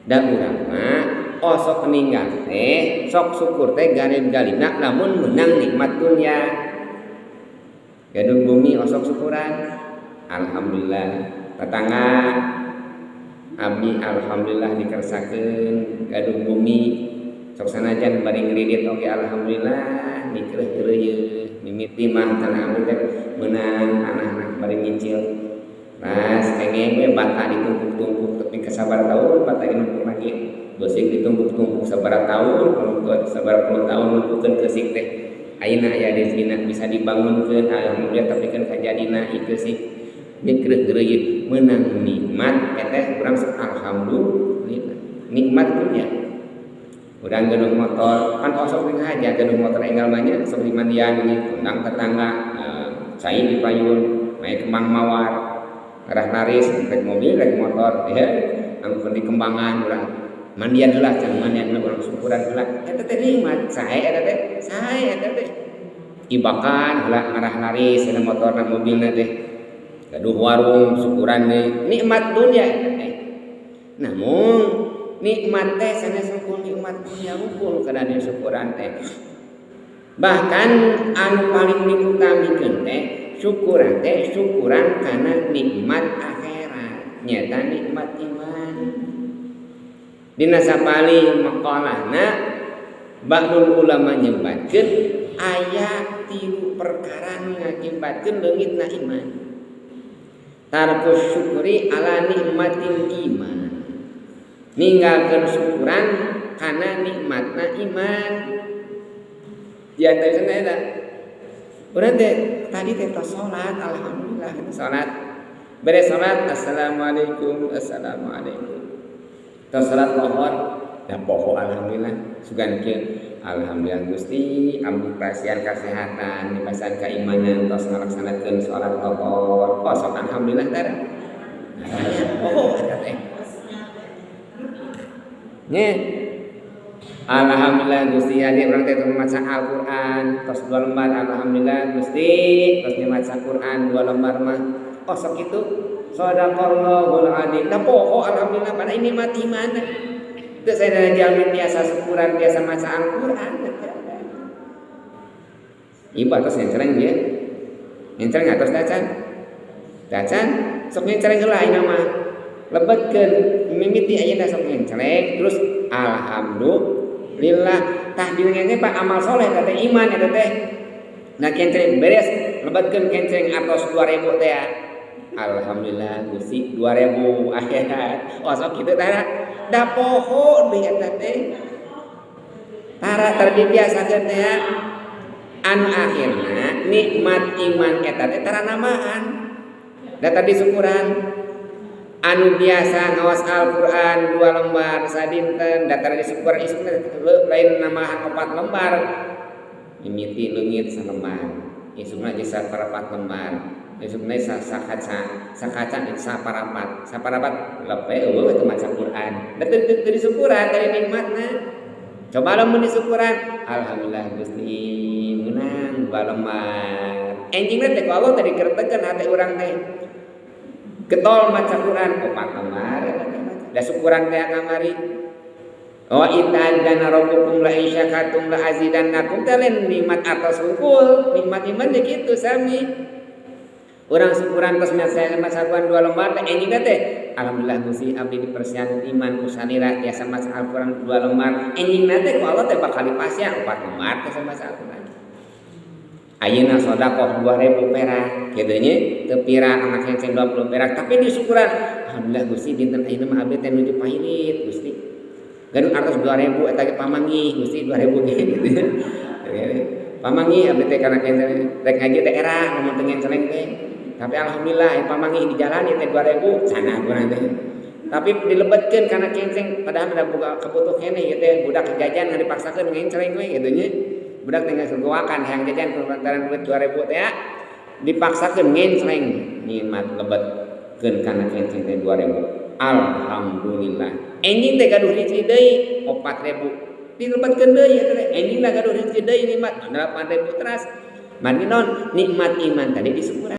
Da urang mah osok ninggal teh sok syukur teh galina lamun menang nikmat dunya. Gadung bumi osok syukuran. Alhamdulillah tetangga abdi alhamdulillah dikersakeun gadung bumi sok sanajan bari ngridit oge alhamdulillah dikreuh-kreuh mimiti mah tanah abdi teh meunang tanah bari ngicil. Nah, kengeng we bata ditumpuk-tumpuk tapi kasabar tahun bata numpuk lagi. Bosik ditumpuk-tumpuk sabar tahun, kalau sabar puluh tahun numpukkeun keusik teh. Ayeuna aya desina bisa dibangunkeun alhamdulillah tapi kan kajadina ieu sih. Dikreuh-kreuh meunang nikmat eta urang sok alhamdulillah. Nikmat dunya. Urang gedung motor kan osok teh haja gedung motor enggal mah nya sok dimandian ieu undang tetangga cai dipayun, mae kembang mawar. Arah naris rek mobil rek motor ya angkun di kembangan urang mandian heula can mandian urang syukuran heula eta teh nikmat sae eta teh ibakan heula arah naris ada motorna mobilna teh gaduh warung syukuran teh nikmat dunya eta teh namun nikmat teh sanes hukum nikmat dunya hukum kana syukuran teh bahkan anu paling diutamikeun teh syukuran teh syukuran karena nikmat akhirat nyata nikmat iman dina sapali maqalahna ba'dul ulama nyebatkeun aya 3 perkara ngakibatkeun leungitna iman tarkus syukuri ala nikmatil iman ninggalkeun syukuran karena nikmatna iman diantaranya eta urang teh tadi teh salat alhamdulillah salat beres salat assalamualaikum tos salat lohor da poho alhamdulillah sugan kieu alhamdulillah Gusti abdi pasian kasehatan dipasan keimanan tos ngalaksanakeun salat lohor sok alhamdulillah tara poho eta teh nya alhamdulillah Gusti adik urang teh maca Al-Qur'an tos 2 lembar alhamdulillah Gusti tos maca Qur'an 2 lembar mah sok kitu sadaqallahul adzim da poho alhamdulillah pada ini mati mana teu saya jalmi biasa syukuran biasa maca Al-Qur'an ieu tos nyencereng dia nyencereng atos dacan sok nyencereng heula ayeuna mah lebetkeun mimiti ayeuna sok nyencereng terus alhamdulillah tahdilnya Pak amal soleh teh iman eta teh nah kenceng beres lebatkeun kenceng atos 2000 teh alhamdulillah Gusti 2000 akhirat sok kitu tara da poho deui eta teh tara terbiasakeun teh anu akhirna nikmat iman eta teh tara nambahan da tadi syukuran anu biasa ngawas Al-Qur'an 2 lembar sadinten datar disyukur isukna lain nambahan 4 lembar mimiti leungit salembar isukna geus saparapat lembar isukna sakaca saparapat lepe eueuh teu maca Qur'an da teu disyukuran dari nikmatna coba lamun disyukuran alhamdulillah Gusti meunang 2 lembar enjingna teh ku Allah teh dikertekeun hate urang teh getol maca Quran 4 lembar da syukuran teh kamari idan rabbukum la isyakatum la azidannakum talen nikmat atas hukul nikmat iman teh kitu sami urang syukuran tos maca Quran 2 lembar teh enjingna teh alhamdulillah Gusti abdi dipersian iman kusanira tiasa maca Al-Qur'an 2 lembar enjingna teh ku Allah teh bakal dipasya 4 lembar teh maca Al-Qur'an ayeuna sedekah 2000 perak kitu nya teu pirang anak kenceng 20 perak tapi di syukuran alhamdulillah Gusti dinten ayeuna mah abdi teh nuju pahirit Gusti gaduh artos 2000 eta ge pamanggih Gusti 2000 ge gitu pamanggih abdi teh kana kenceng rek ngaji teh era ngomong teu ngenceleng teh tapi alhamdulillah pamanggih di jalan teh 2000 sana urang teh tapi dilebetkeun kana kenceng padahal ada buka kebutuh keneh ieu teh budak jajan ngan dipaksakeun ngenceleng we kitu nya budak tinggal segoakan hayang jajan kulantaran duit 2000 teh dipaksakeun ngenceleng nikmat lebetkeun kana kenceng teh 2000 alhamdulillah enjing teh gaduh hiji deui 4000 dilebetkeun deui eta teh enjing gaduh hiji deui nikmat 8000 teras mani non nikmat iman tadi disyukuran